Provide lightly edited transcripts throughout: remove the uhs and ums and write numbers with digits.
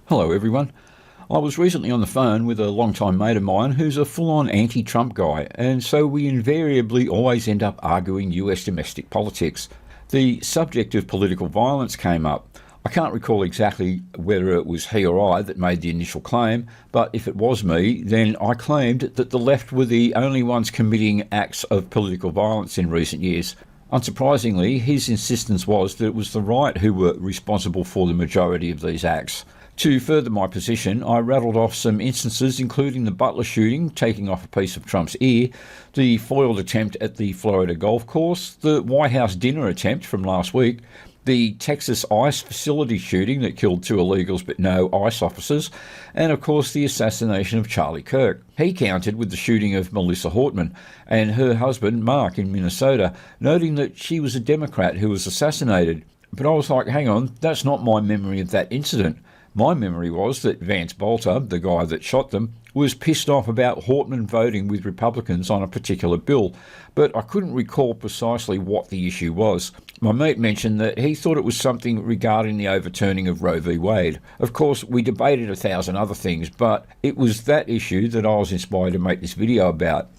Hello everyone. I was recently on the phone with a long-time mate of mine who's a full-on anti-Trump guy, and so we invariably always end up arguing US domestic politics. The subject of political violence came up. I can't recall exactly whether it was he or I that made the initial claim, but if it was me, then I claimed that the left were the only ones committing acts of political violence in recent years. Unsurprisingly, his insistence was that it was the right who were responsible for the majority of these acts. To further my position, I rattled off some instances including the Butler shooting, taking off a piece of Trump's ear, the foiled attempt at the Florida golf course, the White House dinner attempt from last week, the Texas ICE facility shooting that killed 2 illegals but no ICE officers, and of course the assassination of Charlie Kirk. He countered with the shooting of Melissa Hortman and her husband Mark in Minnesota, noting that she was a Democrat who was assassinated. But I was like, hang on, that's not my memory of that incident. My memory was that Vance Bolter, the guy that shot them, was pissed off about Hortman voting with Republicans on a particular bill, but I couldn't recall precisely what the issue was. My mate mentioned that he thought it was something regarding the overturning of Roe v. Wade. Of course, we debated 1,000 other things, but it was that issue that I was inspired to make this video about.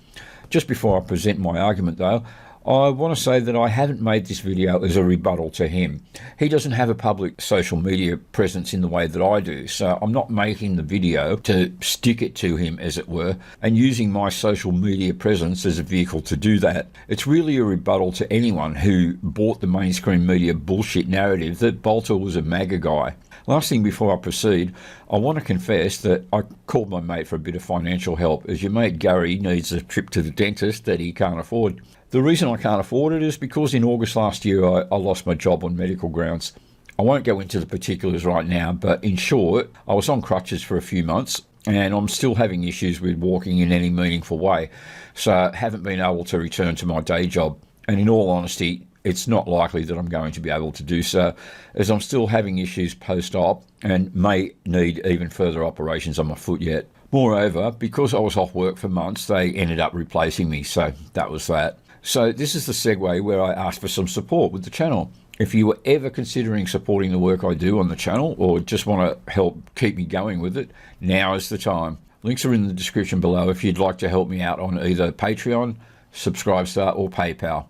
Just before I present my argument though, I want to say that I haven't made this video as a rebuttal to him. He doesn't have a public social media presence in the way that I do, so I'm not making the video to stick it to him, as it were, and using my social media presence as a vehicle to do that. It's really a rebuttal to anyone who bought the mainstream media bullshit narrative that Bolter was a MAGA guy. Last thing before I proceed, I want to confess that I called my mate for a bit of financial help, as your mate Gary needs a trip to the dentist that he can't afford. The reason I can't afford it is because in August last year I lost my job on medical grounds. I won't go into the particulars right now, but in short, I was on crutches for a few months and I'm still having issues with walking in any meaningful way, so I haven't been able to return to my day job. And in all honesty, it's not likely that I'm going to be able to do so, as I'm still having issues post-op and may need even further operations on my foot yet. Moreover, because I was off work for months, they ended up replacing me, so that was that. So this is the segue where I asked for some support with the channel. If you were ever considering supporting the work I do on the channel or just want to help keep me going with it, now is the time. Links are in the description below if you'd like to help me out on either Patreon, Subscribestar or PayPal.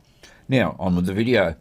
Now, on with the video.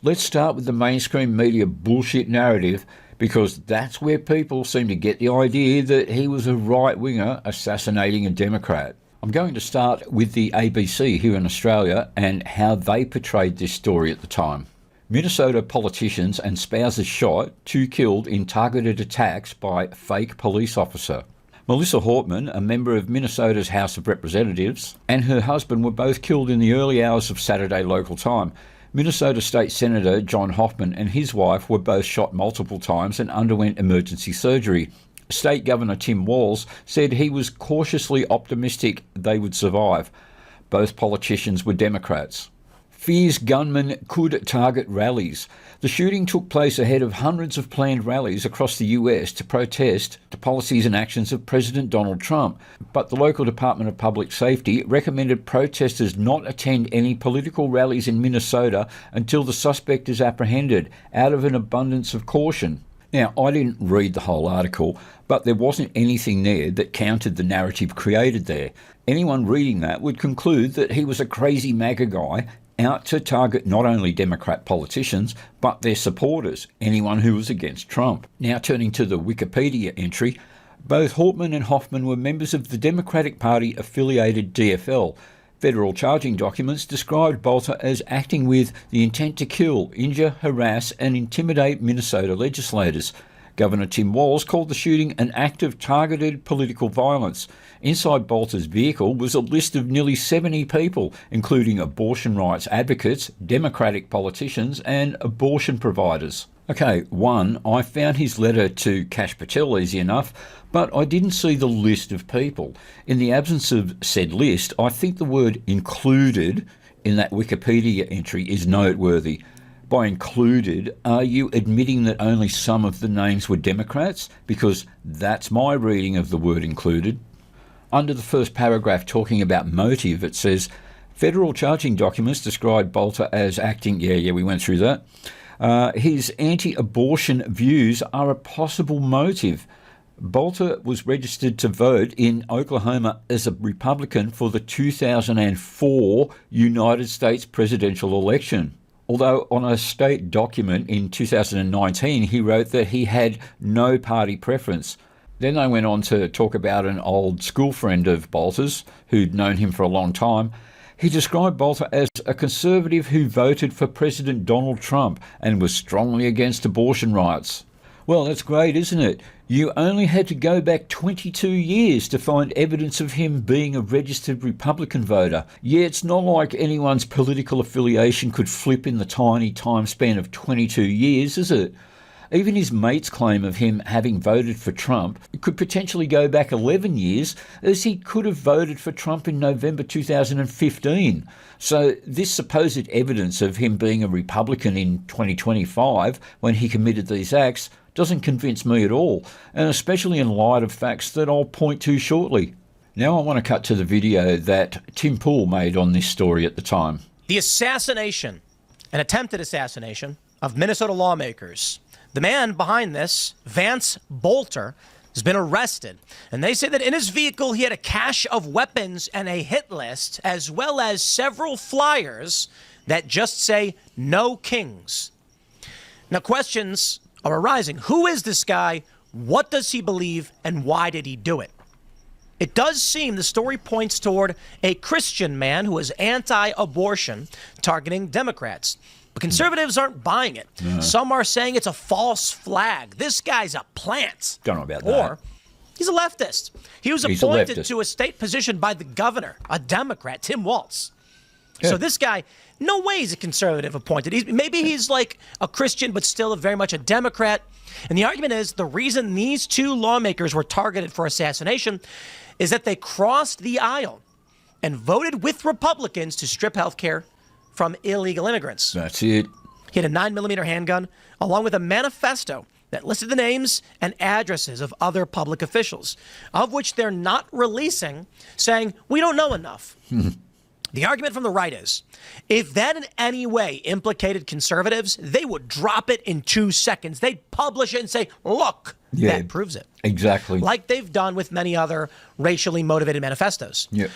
Let's start with the mainstream media bullshit narrative, because that's where people seem to get the idea that he was a right-winger assassinating a Democrat. I'm going to start with the ABC here in Australia and how they portrayed this story at the time. Minnesota politicians and spouses shot, 2 killed in targeted attacks by fake police officer. Melissa Hortman, a member of Minnesota's House of Representatives, and her husband were both killed in the early hours of Saturday local time. Minnesota State Senator John Hoffman and his wife were both shot multiple times and underwent emergency surgery. State Governor Tim Walz said he was cautiously optimistic they would survive. Both politicians were Democrats. Fears gunmen could target rallies. The shooting took place ahead of hundreds of planned rallies across the US to protest the policies and actions of President Donald Trump. But the local Department of Public Safety recommended protesters not attend any political rallies in Minnesota until the suspect is apprehended, out of an abundance of caution. Now, I didn't read the whole article, but there wasn't anything there that countered the narrative created there. Anyone reading that would conclude that he was a crazy MAGA guy out to target not only Democrat politicians, but their supporters, anyone who was against Trump. Now, turning to the Wikipedia entry, both Hortman and Hoffman were members of the Democratic Party-affiliated DFL. Federal charging documents described Bolter as acting with the intent to kill, injure, harass and intimidate Minnesota legislators. Governor Tim Walz called the shooting an act of targeted political violence. Inside Bolter's vehicle was a list of nearly 70 people, including abortion rights advocates, Democratic politicians and abortion providers. Okay, 1, I found his letter to Kash Patel easy enough, but I didn't see the list of people. In the absence of said list, I think the word included in that Wikipedia entry is noteworthy. By included, are you admitting that only some of the names were Democrats? Because that's my reading of the word included. Under the first paragraph talking about motive, it says, federal charging documents describe Bolter as acting, we went through that. His anti-abortion views are a possible motive. Bolter was registered to vote in Oklahoma as a Republican for the 2004 United States presidential election. Although on a state document in 2019 he wrote that he had no party preference. Then they went on to talk about an old school friend of Bolter's who'd known him for a long time. He described Bolter as a conservative who voted for President Donald Trump and was strongly against abortion rights. Well, that's great, isn't it? You only had to go back 22 years to find evidence of him being a registered Republican voter. Yeah, it's not like anyone's political affiliation could flip in the tiny time span of 22 years, is it? Even his mates' claim of him having voted for Trump could potentially go back 11 years, as he could have voted for Trump in November 2015. So this supposed evidence of him being a Republican in 2025, when he committed these acts, doesn't convince me at all, and especially in light of facts that I'll point to shortly. Now I want to cut to the video that Tim Pool made on this story at the time. The assassination, an attempted assassination, of Minnesota lawmakers. The man behind this, Vance Bolter, has been arrested. And they say that in his vehicle he had a cache of weapons and a hit list, as well as several flyers that just say, "No Kings." Now questions are arising. Who is this guy? What does he believe? And why did he do it? It does seem the story points toward a Christian man who is anti-abortion, targeting Democrats. But conservatives aren't buying it. No. Some are saying it's a false flag. This guy's a plant. Don't know about that. Or he's a leftist. He was appointed to a state position by the governor, a Democrat, Tim Walz. Yeah. So this guy, no way he's a conservative appointed. Maybe he's like a Christian, but still very much a Democrat. And the argument is the reason these two lawmakers were targeted for assassination is that they crossed the aisle and voted with Republicans to strip health care from illegal immigrants. That's it. He had a 9mm handgun, along with a manifesto that listed the names and addresses of other public officials, of which they're not releasing, saying, we don't know enough. The argument from the right is, if that in any way implicated conservatives, they would drop it in 2 seconds. They'd publish it and say, look, that proves it. Exactly. Like they've done with many other racially motivated manifestos. Yeah.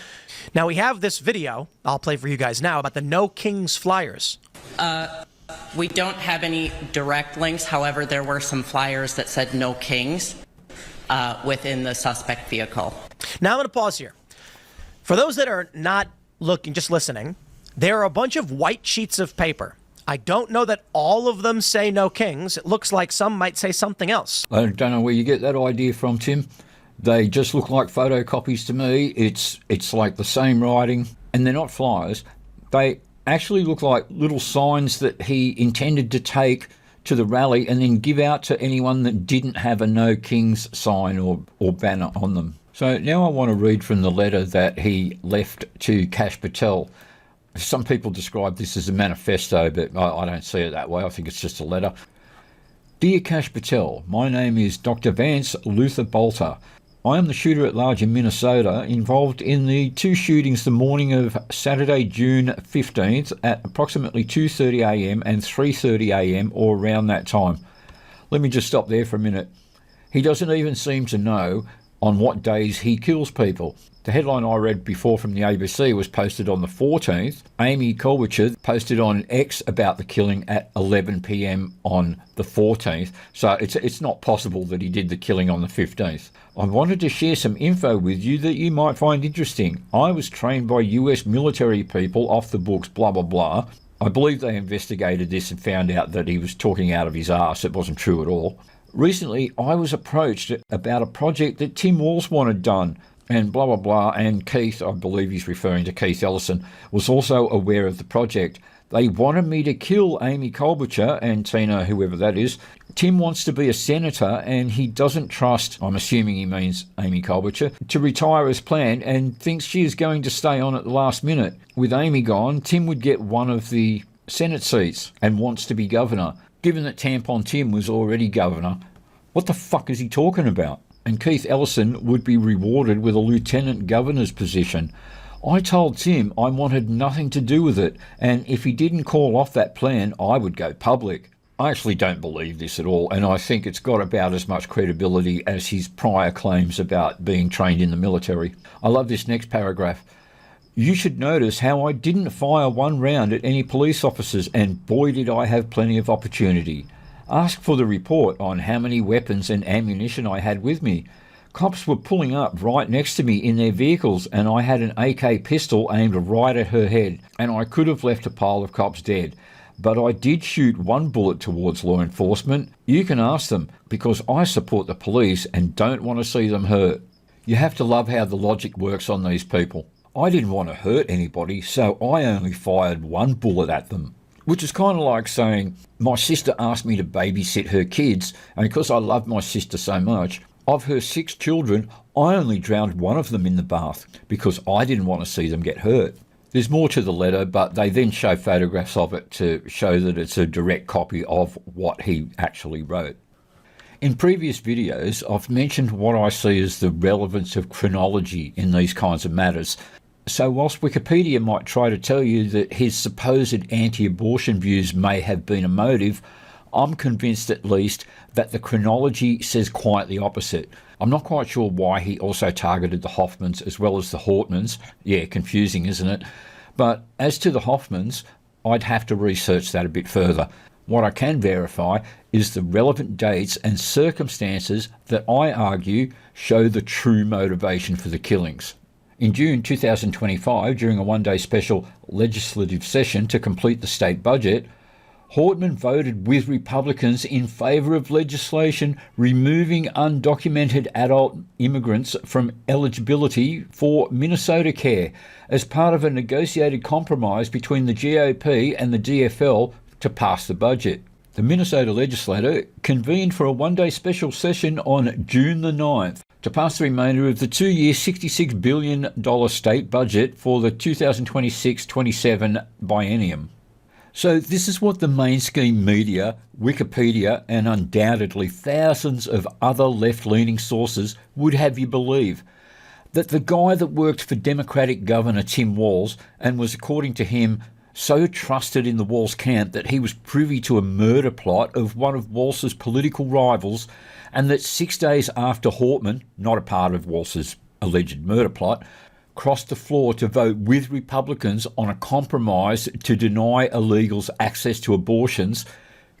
Now, we have this video I'll play for you guys now about the No Kings flyers. We don't have any direct links. However, there were some flyers that said No Kings within the suspect vehicle. Now, I'm going to pause here. For those that are not looking, just listening, there are a bunch of white sheets of paper. I don't know that all of them say No Kings. It looks like some might say something else. I don't know where you get that idea from, Tim. They just look like photocopies to me. It's like the same writing, and they're not flyers. They actually look like little signs that he intended to take to the rally and then give out to anyone that didn't have a No Kings sign or banner on them. So now I want to read from the letter that he left to Kash Patel. Some people describe this as a manifesto, but I don't see it that way. I think it's just a letter. Dear Kash Patel, my name is Dr. Vance Luther Bolter. I am the shooter at large in Minnesota, involved in the two shootings the morning of Saturday, June 15th at approximately 2:30 a.m. and 3:30 a.m. or around that time. Let me just stop there for a minute. He doesn't even seem to know on what days he kills people. The headline I read before from the ABC was posted on the 14th. Amy Klobuchar posted on X about the killing at 11 p.m. on the 14th. So it's not possible that he did the killing on the 15th. I wanted to share some info with you that you might find interesting. I was trained by US military people off the books, blah, blah, blah. I believe they investigated this and found out that he was talking out of his arse. It wasn't true at all. Recently, I was approached about a project that Tim Walz wanted done. And blah, blah, blah, and Keith, I believe he's referring to Keith Ellison, was also aware of the project. They wanted me to kill Amy Klobuchar and Tina, whoever that is. Tim wants to be a senator and he doesn't trust, I'm assuming he means Amy Klobuchar, to retire as planned and thinks she is going to stay on at the last minute. With Amy gone, Tim would get one of the Senate seats and wants to be governor. Given that Tampon Tim was already governor, what the fuck is he talking about? And Keith Ellison would be rewarded with a lieutenant governor's position. I told Tim I wanted nothing to do with it, and if he didn't call off that plan, I would go public. I actually don't believe this at all, and I think it's got about as much credibility as his prior claims about being trained in the military. I love this next paragraph. You should notice how I didn't fire one round at any police officers, and boy did I have plenty of opportunity. Ask for the report on how many weapons and ammunition I had with me. Cops were pulling up right next to me in their vehicles, and I had an AK pistol aimed right at her head, and I could have left a pile of cops dead. But I did shoot one bullet towards law enforcement. You can ask them, because I support the police and don't want to see them hurt. You have to love how the logic works on these people. I didn't want to hurt anybody, so I only fired one bullet at them. Which is kind of like saying, my sister asked me to babysit her kids, and because I love my sister so much, of her 6 children, I only drowned one of them in the bath because I didn't want to see them get hurt. There's more to the letter, but they then show photographs of it to show that it's a direct copy of what he actually wrote. In previous videos, I've mentioned what I see as the relevance of chronology in these kinds of matters. So whilst Wikipedia might try to tell you that his supposed anti-abortion views may have been a motive, I'm convinced at least that the chronology says quite the opposite. I'm not quite sure why he also targeted the Hoffmans as well as the Hortmans. Yeah, confusing, isn't it? But as to the Hoffmans, I'd have to research that a bit further. What I can verify is the relevant dates and circumstances that I argue show the true motivation for the killings. In June 2025, during a one-day special legislative session to complete the state budget, Hortman voted with Republicans in favour of legislation removing undocumented adult immigrants from eligibility for Minnesota Care as part of a negotiated compromise between the GOP and the DFL to pass the budget. The Minnesota legislature convened for a one-day special session on June the 9th to pass the remainder of the 2-year $66 billion state budget for the 2026-27 biennium. So this is what the mainstream media, Wikipedia, and undoubtedly thousands of other left-leaning sources would have you believe. That the guy that worked for Democratic Governor Tim Walz and was, according to him, so trusted in the Walz camp that he was privy to a murder plot of one of Walz's political rivals, and that 6 days after Hortman, not a part of Walz's alleged murder plot, crossed the floor to vote with Republicans on a compromise to deny illegals access to abortions,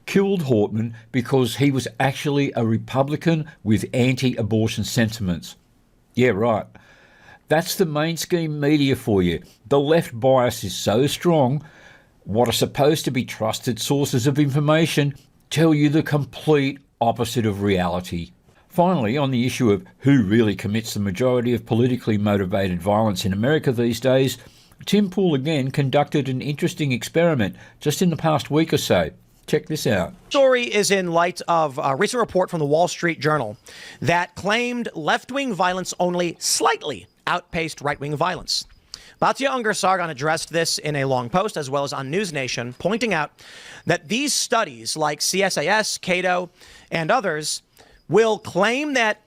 killed Hortman because he was actually a Republican with anti-abortion sentiments. Yeah, right. That's the mainstream media for you. The left bias is so strong, what are supposed to be trusted sources of information tell you the complete opposite of reality. Finally, on the issue of who really commits the majority of politically motivated violence in America these days, Tim Pool again conducted an interesting experiment just in the past week or so. Check this out. Story is in light of a recent report from the Wall Street Journal that claimed left-wing violence only slightly outpaced right-wing violence. Batya Ungar-Sargon addressed this in a long post, as well as on News Nation, pointing out that these studies, like CSIS, Cato, and others, will claim that,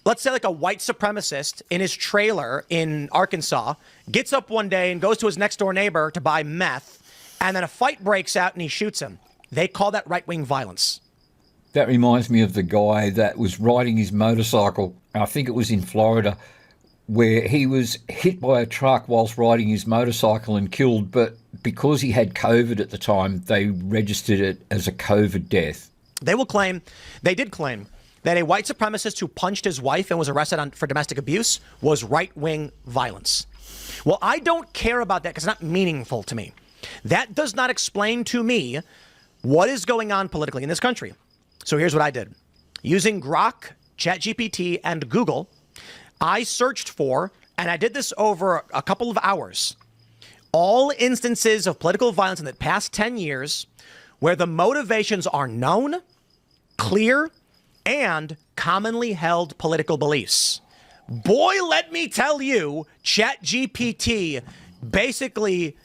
let's say, like a white supremacist in his trailer in Arkansas gets up one day and goes to his next-door neighbor to buy meth, and then a fight breaks out and he shoots him. They call that right-wing violence. That reminds me of the guy that was riding his motorcycle, I think it was in Florida, where he was hit by a truck whilst riding his motorcycle and killed, but because he had COVID at the time, they registered it as a COVID death. They did claim that a white supremacist who punched his wife and was arrested for domestic abuse was right-wing violence. Well, I don't care about that because it's not meaningful to me. That does not explain to me what is going on politically in this country. So here's what I did. Using Grok, ChatGPT, and Google, I searched for, and I did this over a couple of hours, all instances of political violence in the past 10 years where the motivations are known, clear, and commonly held political beliefs. Boy, let me tell you, ChatGPT basically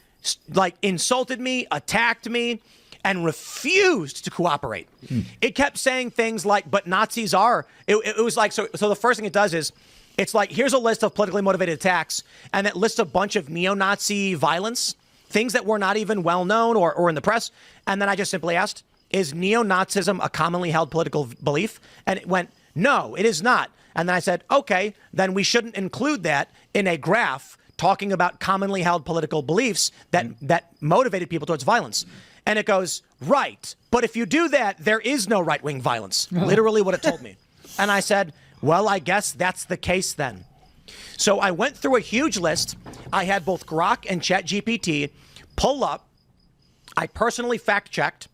insulted me, attacked me, and refused to cooperate. It kept saying things like, but Nazis are. It was like, so the first thing it does is, it's like, here's a list of politically motivated attacks, and it lists a bunch of neo-Nazi violence, things that were not even well known or in the press. And then I just simply asked, is neo-Nazism a commonly held political belief? And it went, no, it is not. And then I said, okay, then we shouldn't include that in a graph talking about commonly held political beliefs that motivated people towards violence. And it goes, right, but if you do that, there is no right-wing violence. Literally what it told me. And I said, well, I guess that's the case then. So I went through a huge list. I had both Grok and ChatGPT pull up. I personally fact-checked.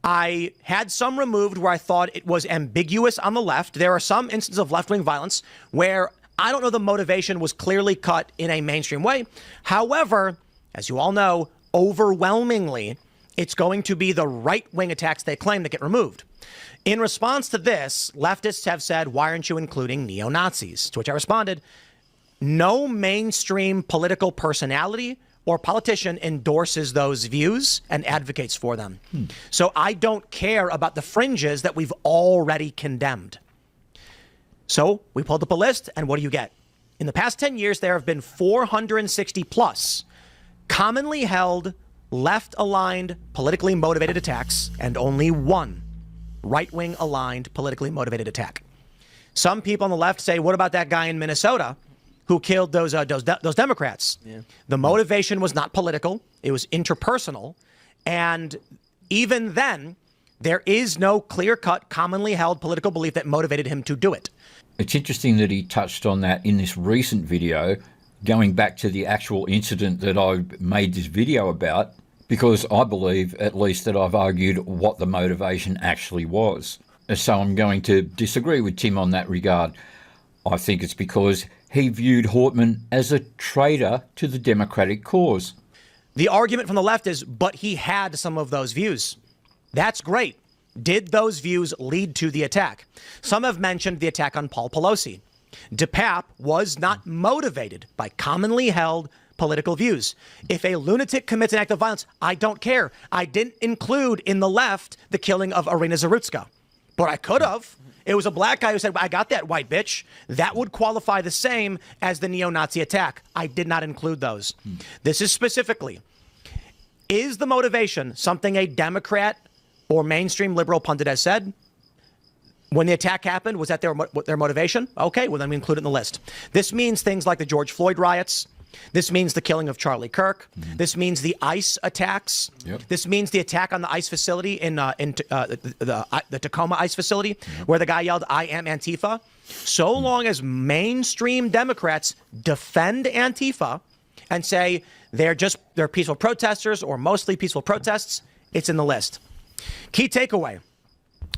I had some removed where I thought it was ambiguous on the left. There are some instances of left-wing violence where I don't know the motivation was clearly cut in a mainstream way. However, as you all know, overwhelmingly, it's going to be the right-wing attacks they claim that get removed. In response to this, leftists have said, why aren't you including neo-Nazis? To which I responded, no mainstream political personality or politician endorses those views and advocates for them. So I don't care about the fringes that we've already condemned. So we pulled up a list, and what do you get? In the past 10 years, there have been 460 plus commonly held, left-aligned, politically motivated attacks, and only one right-wing aligned, politically motivated attack. Some people on the left say, what about that guy in Minnesota who killed those Democrats? Yeah. The motivation was not political. It was interpersonal. And even then, there is no clear-cut, commonly held political belief that motivated him to do it. It's interesting that he touched on that in this recent video, going back to the actual incident that I made this video about, because I believe, at least, that I've argued what the motivation actually was. So I'm going to disagree with Tim on that regard. I think it's because he viewed Hortman as a traitor to the Democratic cause. The argument from the left is, but he had some of those views. That's great. Did those views lead to the attack? Some have mentioned the attack on Paul Pelosi. DePape was not motivated by commonly held political views. If a lunatic commits an act of violence, I don't care. I didn't include in the left the killing of Irina Zarutska, but I could have. It was a black guy who said, I got that white bitch. That would qualify the same as the neo-Nazi attack. I did not include those. This is specifically, is the motivation something a Democrat or mainstream liberal pundit has said? When the attack happened, was that their motivation? Okay, well, then we include it in the list. This means things like the George Floyd riots. This means the killing of Charlie Kirk. This means the ICE attacks. This means the attack on the ICE facility in the Tacoma ICE facility, where the guy yelled, I am Antifa. So long as mainstream Democrats defend Antifa and say they're peaceful protesters or mostly peaceful protests, it's in the list. Key takeaway.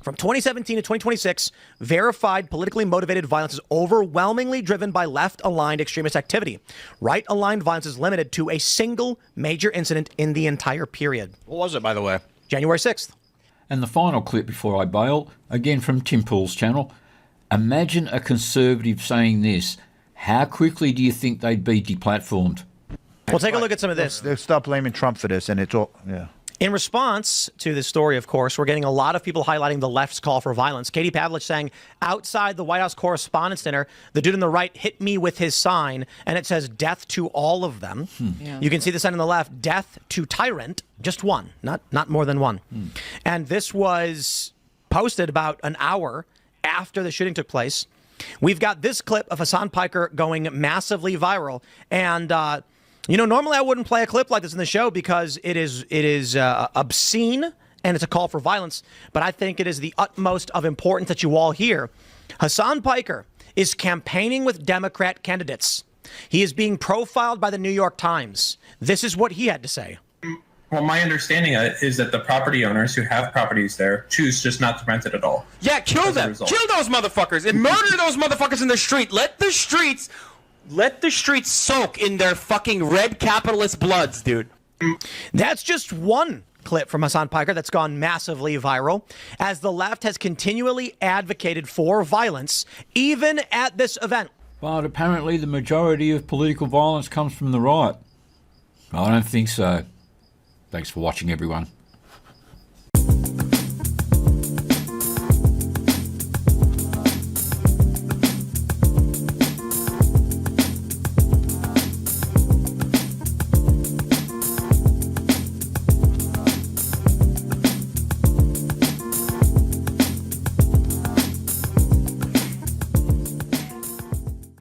From 2017 to 2026, verified politically motivated violence is overwhelmingly driven by left-aligned extremist activity. Right-aligned violence is limited to a single major incident in the entire period. What was it, by the way? January 6th. And the final clip before I bail, again from Tim Pool's channel. Imagine a conservative saying this. How quickly do you think they'd be deplatformed? We'll take a look at some of this. They'll stop blaming Trump for this, and it's all, yeah. In response to this story, of course, we're getting a lot of people highlighting the left's call for violence. Katie Pavlich saying, outside the White House Correspondents' Dinner, the dude on the right hit me with his sign, and it says death to all of them. Yeah. You can see the sign on the left, death to tyrant, just one, not more than one. And this was posted about an hour after the shooting took place. We've got this clip of Hassan Piker going massively viral, and normally I wouldn't play a clip like this in the show because it is obscene and it's a call for violence. But I think it is the utmost of importance that you all hear. Hassan Piker is campaigning with Democrat candidates. He is being profiled by the New York Times. This is what he had to say. Well, my understanding is that the property owners who have properties there choose just not to rent it at all. Yeah, kill them. Kill those motherfuckers and murder those motherfuckers in the street. Let the streets soak in their fucking red capitalist bloods, dude. That's just one clip from Hassan Piker that's gone massively viral, as the left has continually advocated for violence, even at this event. But apparently the majority of political violence comes from the right. I don't think so. Thanks for watching, everyone.